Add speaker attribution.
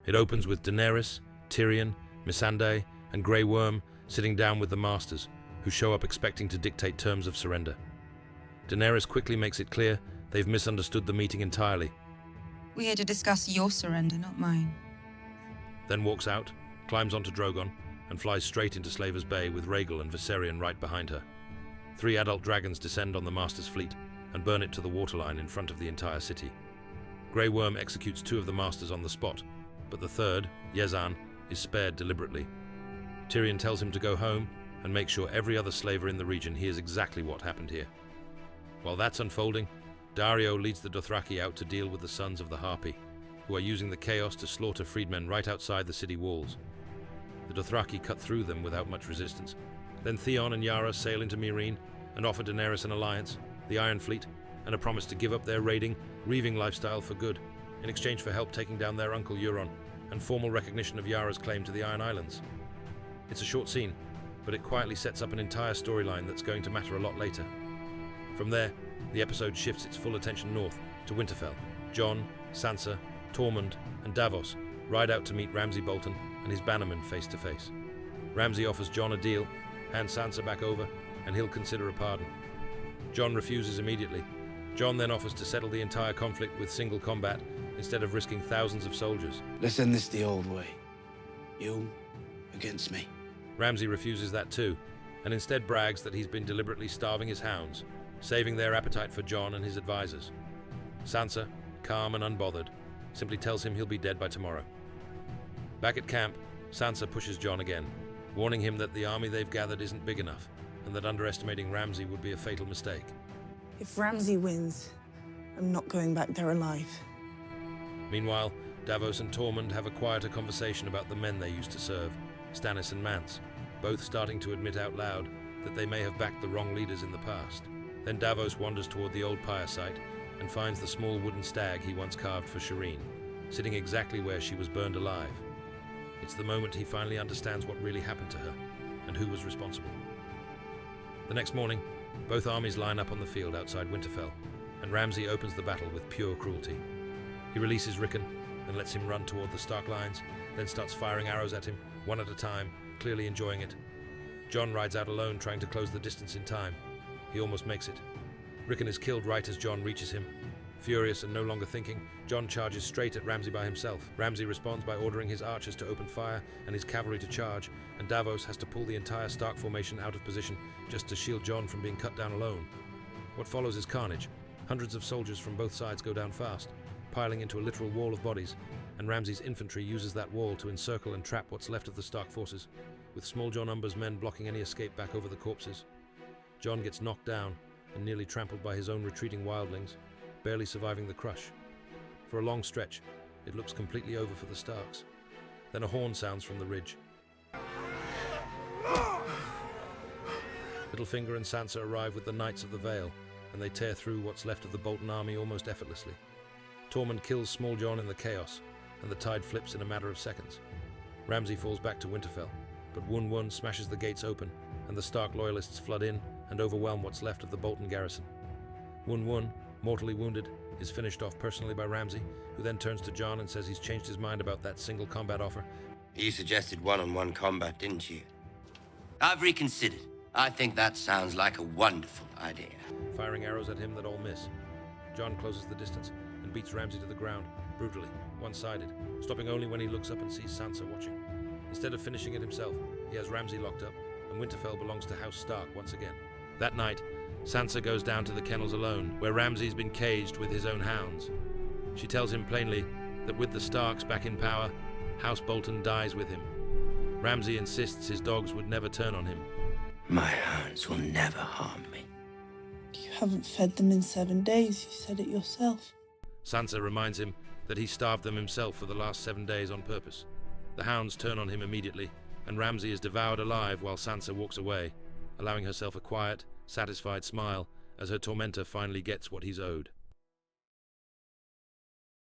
Speaker 1: It opens with Daenerys, Tyrion, Missandei, and Grey Worm sitting down with the Masters, who show up expecting to dictate terms of surrender. Daenerys quickly makes it clear they've misunderstood the meeting entirely,
Speaker 2: We're here to discuss your surrender, not mine.
Speaker 1: then walks out, climbs onto Drogon, and flies straight into Slaver's Bay with Rhaegal and Viserion right behind her. 3 adult dragons descend on the Master's fleet and burn it to the waterline in front of the entire city. Grey Worm executes 2 of the Masters on the spot, but the third, Yezan, is spared deliberately. Tyrion tells him to go home and make sure every other slaver in the region hears exactly what happened here. While that's unfolding, Daario leads the Dothraki out to deal with the Sons of the Harpy, who are using the chaos to slaughter freedmen right outside the city walls. The Dothraki cut through them without much resistance. Then Theon and Yara sail into Meereen and offer Daenerys an alliance, the Iron Fleet, and a promise to give up their raiding, reaving lifestyle for good, in exchange for help taking down their uncle Euron, and formal recognition of Yara's claim to the Iron Islands. It's a short scene, but it quietly sets up an entire storyline that's going to matter a lot later. From there, the episode shifts its full attention north to Winterfell. Jon, Sansa, Tormund, and Davos ride out to meet Ramsay Bolton and his bannermen face to face. Ramsay offers Jon a deal, hands Sansa back over, and he'll consider a pardon. Jon refuses immediately. Jon then offers to settle the entire conflict with single combat instead of risking thousands of soldiers.
Speaker 3: Let's end this the old way. You against me.
Speaker 1: Ramsay refuses that too, and instead brags that he's been deliberately starving his hounds, saving their appetite for Jon and his advisors. Sansa, calm and unbothered, simply tells him he'll be dead by tomorrow. Back at camp, Sansa pushes Jon again, warning him that the army they've gathered isn't big enough, and that underestimating Ramsay would be a fatal mistake.
Speaker 4: If Ramsay wins, I'm not going back there alive.
Speaker 1: Meanwhile, Davos and Tormund have a quieter conversation about the men they used to serve, Stannis and Mance, both starting to admit out loud that they may have backed the wrong leaders in the past. Then Davos wanders toward the old pyre site and finds the small wooden stag he once carved for Shireen, sitting exactly where she was burned alive. It's the moment he finally understands what really happened to her and who was responsible. The next morning, both armies line up on the field outside Winterfell, and Ramsay opens the battle with pure cruelty. He releases Rickon and lets him run toward the Stark lines, then starts firing arrows at him, one at a time, clearly enjoying it. Jon rides out alone, trying to close the distance in time. He almost makes it. Rickon is killed right as Jon reaches him. Furious and no longer thinking, Jon charges straight at Ramsay by himself. Ramsay responds by ordering his archers to open fire and his cavalry to charge, and Davos has to pull the entire Stark formation out of position just to shield Jon from being cut down alone. What follows is carnage. Hundreds of soldiers from both sides go down fast, piling into a literal wall of bodies, and Ramsay's infantry uses that wall to encircle and trap what's left of the Stark forces, with small Jon Umber's men blocking any escape back over the corpses. Jon gets knocked down and nearly trampled by his own retreating wildlings, barely surviving the crush. For a long stretch, it looks completely over for the Starks. Then a horn sounds from the ridge. Littlefinger and Sansa arrive with the Knights of the Vale, and they tear through what's left of the Bolton army almost effortlessly. Tormund kills Small Jon in the chaos, and the tide flips in a matter of seconds. Ramsay falls back to Winterfell, but Wun smashes the gates open, and the Stark loyalists flood in and overwhelm what's left of the Bolton garrison. Wun, mortally wounded, is finished off personally by Ramsay, who then turns to Jon and says he's changed his mind about that single combat offer.
Speaker 5: You suggested one-on-one combat, didn't you? I've reconsidered. I think that sounds like a wonderful idea.
Speaker 1: Firing arrows at him that all miss. Jon closes the distance and beats Ramsay to the ground, brutally, one-sided, stopping only when he looks up and sees Sansa watching. Instead of finishing it himself, he has Ramsay locked up, and Winterfell belongs to House Stark once again. That night, Sansa goes down to the kennels alone, where Ramsay's been caged with his own hounds. She tells him plainly that with the Starks back in power, House Bolton dies with him. Ramsay insists his dogs would never turn on him.
Speaker 5: My hounds will never harm me.
Speaker 4: You haven't fed them in 7 days, you said it yourself.
Speaker 1: Sansa reminds him that he starved them himself for the last 7 days on purpose. The hounds turn on him immediately, and Ramsay is devoured alive while Sansa walks away, allowing herself a quiet, satisfied smile as her tormentor finally gets what he's owed.